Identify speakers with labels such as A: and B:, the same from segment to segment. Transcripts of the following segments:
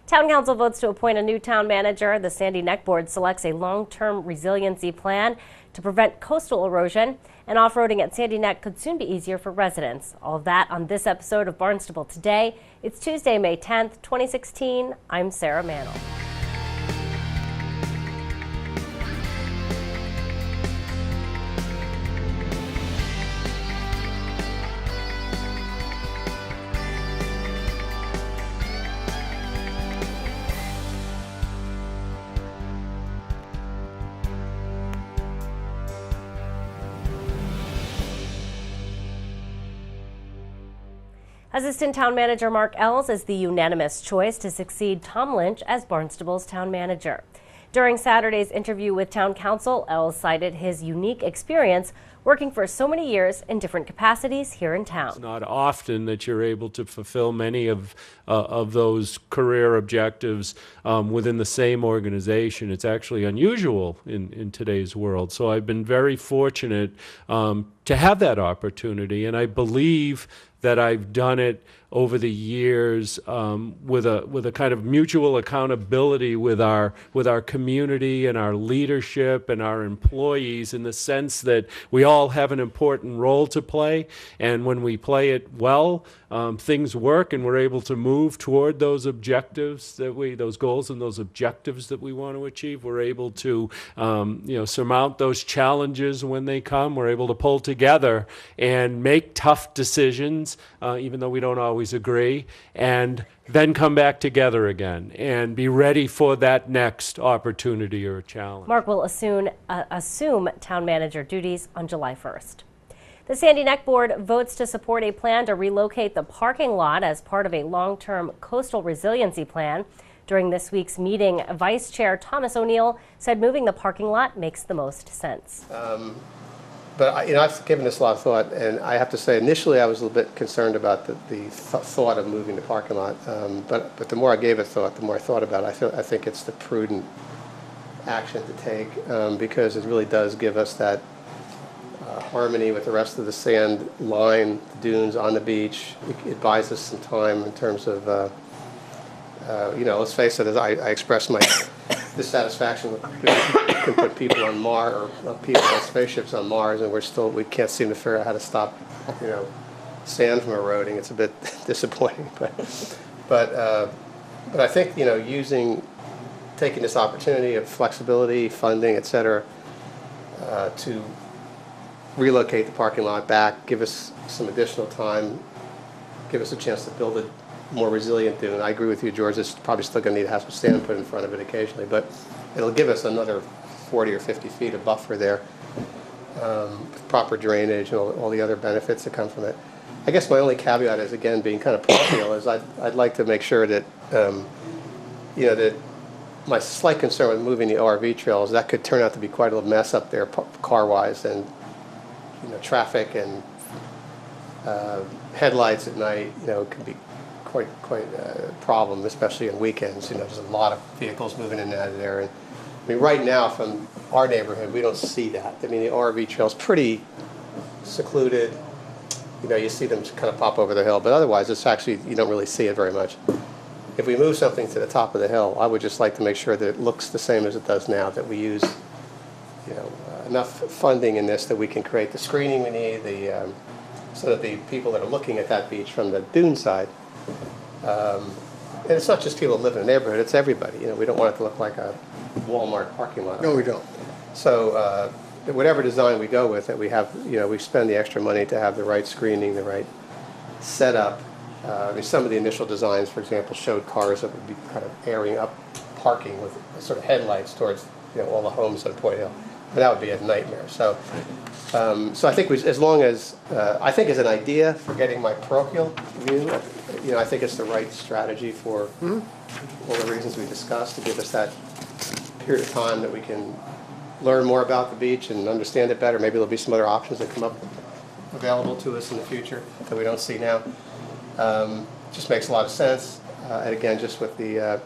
A: Town Council votes to appoint a new town manager. The Sandy Neck Board selects a long-term resiliency plan to prevent coastal erosion, and off-roading at Sandy Neck could soon be easier for residents. All of that on this episode of Barnstable Today. It's Tuesday, May 10th, 2016. I'm Sarah Mantle. Assistant Town Manager Mark Ells is the unanimous choice to succeed Tom Lynch as Barnstable's town manager. During Saturday's interview with Town Council, Ells cited his unique experience working for so many years in different capacities here in town.
B: It's not often that you're able to fulfill many of those career objectives within the same organization. It's actually unusual in today's world. So I've been very fortunate to have that opportunity, and I believe that I've done it over the years with a kind of mutual accountability with our community and our leadership and our employees, in the sense that we all have an important role to play, and when we play it well, things work, and we're able to move toward those objectives those goals and those objectives that we want to achieve. We're able to surmount those challenges when they come. We're able to pull together and make tough decisions, even though we don't always agree, and then come back together again and be ready for that next opportunity or challenge.
A: Mark will assume town manager duties on July 1st. The Sandy Neck Board votes to support a plan to relocate the parking lot as part of a long-term coastal resiliency plan. During this week's meeting, Vice Chair Thomas O'Neill said moving the parking lot makes the most sense.
C: But I've given this a lot of thought, and I have to say, initially I was a little bit concerned about the thought of moving the parking lot. But the more I gave it thought, the more I thought about it. I think it's the prudent action to take because it really does give us that harmony with the rest of the sand line, the dunes on the beach. It buys us some time in terms of, let's face it, as I expressed my dissatisfaction with can put people on Mars, or people on spaceships on Mars, and we can't seem to figure out how to stop, sand from eroding. It's a bit disappointing, but I think taking this opportunity of flexibility, funding, et cetera, to relocate the parking lot back, give us some additional time, give us a chance to build a more resilient dune. I agree with you, George. It's probably still going to need to have some sand put in front of it occasionally, but it'll give us another 40 or 50 feet of buffer there, with proper drainage and all the other benefits that come from it. I guess my only caveat is, again, being kind of parochial, is I'd like to make sure that, that my slight concern with moving the ORV trails, that could turn out to be quite a little mess up there car-wise, and traffic and headlights at night, can be quite a problem, especially on weekends. There's a lot of vehicles moving in and out of there. And right now from our neighborhood, we don't see that. The ORV trail's pretty secluded. You see them kind of pop over the hill, but otherwise it's actually, you don't really see it very much. If we move something to the top of the hill, I would just like to make sure that it looks the same as it does now, that we use enough funding in this that we can create the screening we need, so that the people that are looking at that beach from the dune side, and it's not just people that live in the neighborhood, it's everybody. We don't want it to look like a Walmart parking lot.
D: No, we don't.
C: So whatever design we go with, that we have, we spend the extra money to have the right screening, the right setup. Some of the initial designs, for example, showed cars that would be kind of airing up parking with sort of headlights towards all the homes on Point Hill. But that would be a nightmare. So I think as long as I think as an idea for getting my parochial view, I think it's the right strategy for all the reasons we discussed, to give us that period of time that we can learn more about the beach and understand it better. Maybe there'll be some other options that come up available to us in the future that we don't see now. Just makes a lot of sense. And again, just with the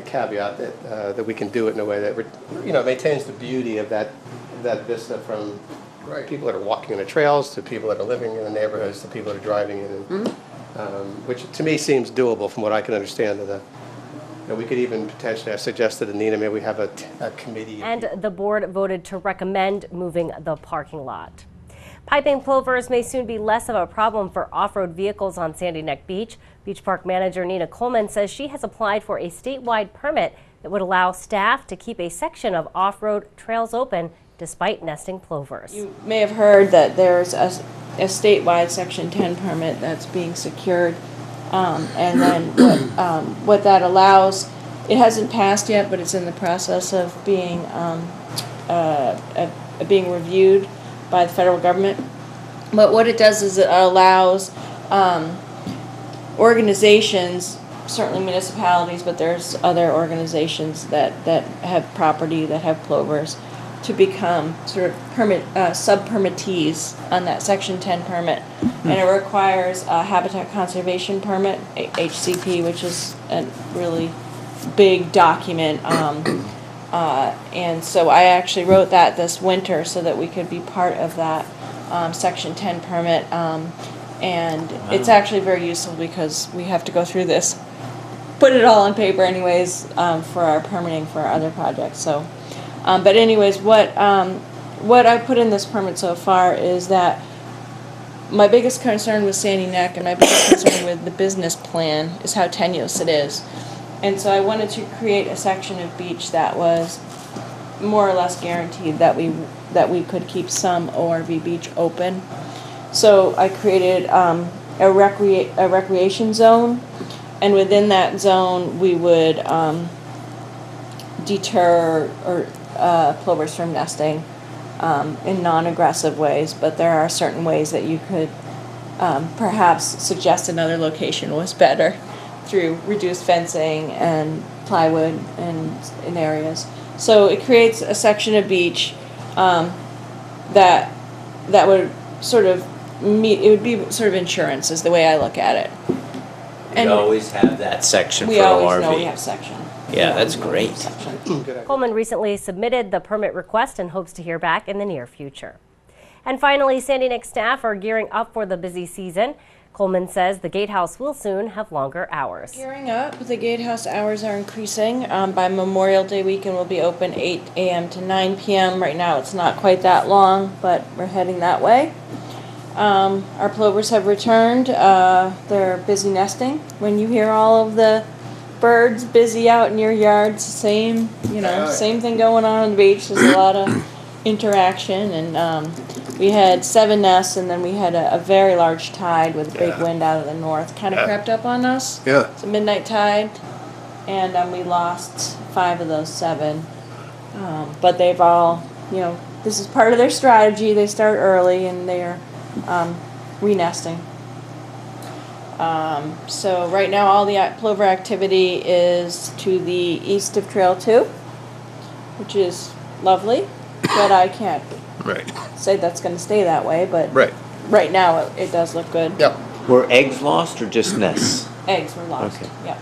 C: caveat that we can do it in a way that maintains the beauty of that vista from people that are walking on the trails to people that are living in the neighborhoods to people that are driving in, which to me seems doable from what I can understand of And we could even potentially, I suggested to Nina, maybe we have a committee.
A: And the board voted to recommend moving the parking lot. Piping plovers may soon be less of a problem for off-road vehicles on Sandy Neck Beach. Beach Park Manager Nina Coleman says she has applied for a statewide permit that would allow staff to keep a section of off-road trails open despite nesting plovers.
D: You may have heard that there's a statewide Section 10 permit that's being secured. And then what that allows, it hasn't passed yet, but it's in the process of being reviewed by the federal government. But what it does is it allows organizations, certainly municipalities, but there's other organizations that have property, that have plovers, to become sort of sub-permittees on that Section 10 permit. And it requires a habitat conservation permit, HCP, which is a really big document. And so I actually wrote that this winter so that we could be part of that Section 10 permit. And it's actually very useful because we have to go through this, put it all on paper anyways, for our permitting for our other projects. So, but anyways, what I put in this permit so far is that my biggest concern with Sandy Neck and my biggest concern with the business plan is how tenuous it is. And so I wanted to create a section of beach that was more or less guaranteed that we could keep some ORV beach open. So I created a recreation zone, and within that zone we would deter plovers from nesting in non-aggressive ways, but there are certain ways that you could perhaps suggest another location was better through reduced fencing and plywood in areas. So it creates a section of beach that would sort of it would be sort of insurance is the way I look at it.
E: And we always have that section for
D: we always
E: ORV.
D: know we have section.
E: Yeah, that's great.
A: Coleman recently submitted the permit request and hopes to hear back in the near future. And finally, Sandy Neck staff are gearing up for the busy season. Coleman says the gatehouse will soon have longer hours.
D: Gearing up, the gatehouse hours are increasing. By Memorial Day weekend, we'll be open 8 a.m. to 9 p.m. Right now, it's not quite that long, but we're heading that way. Our plovers have returned. They're busy nesting. When you hear all of the birds busy out in your yards, same thing going on the beach. There's a lot of interaction, and we had 7 nests, and then we had a very large tide with a big wind out of the north. Kind of crept up on us.
C: Yeah.
D: It's a midnight tide, and we lost 5 of those 7. But they've all, this is part of their strategy. They start early, and they're re-nesting. So right now all the plover activity is to the east of Trail 2, which is lovely, but I can't say that's going to stay that way, but right now it does look good.
C: Yep.
E: Were eggs lost or just nests?
D: Eggs were lost.
E: Okay.
D: Yep.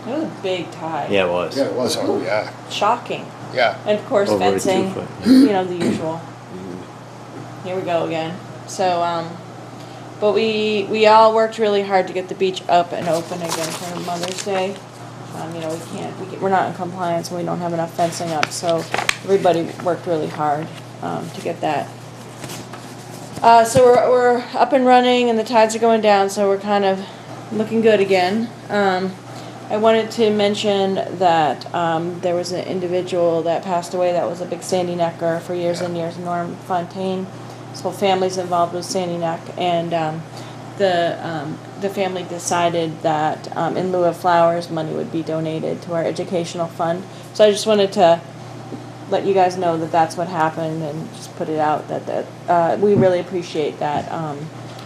D: It was a big tide.
E: Yeah, it was.
C: Yeah, it was. Oh, yeah.
D: Shocking.
C: Yeah.
D: And of course
E: Over a
D: fencing,
E: 2 foot.
D: the usual. Here we go again. So, but we all worked really hard to get the beach up and open again for Mother's Day. We're not in compliance and we don't have enough fencing up, so everybody worked really hard to get that. So we're up and running and the tides are going down, so we're kind of looking good again. I wanted to mention that there was an individual that passed away that was a big Sandy Necker for years and years, Norm Fontaine. His whole family's involved with Sandy Neck, and the family decided that in lieu of flowers, money would be donated to our educational fund. So I just wanted to let you guys know that that's what happened, and just put it out that we really appreciate that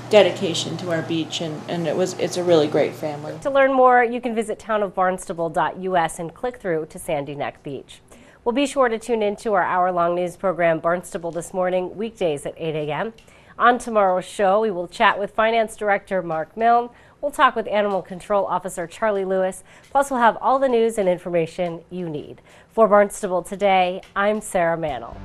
D: dedication to our beach, and it's a really great family.
A: To learn more, you can visit townofbarnstable.us and click through to Sandy Neck Beach. Well, be sure to tune in to our hour-long news program, Barnstable This Morning, weekdays at 8 a.m. On tomorrow's show, we will chat with Finance Director Mark Milne. We'll talk with Animal Control Officer Charlie Lewis. Plus, we'll have all the news and information you need. For Barnstable Today, I'm Sarah Mannel.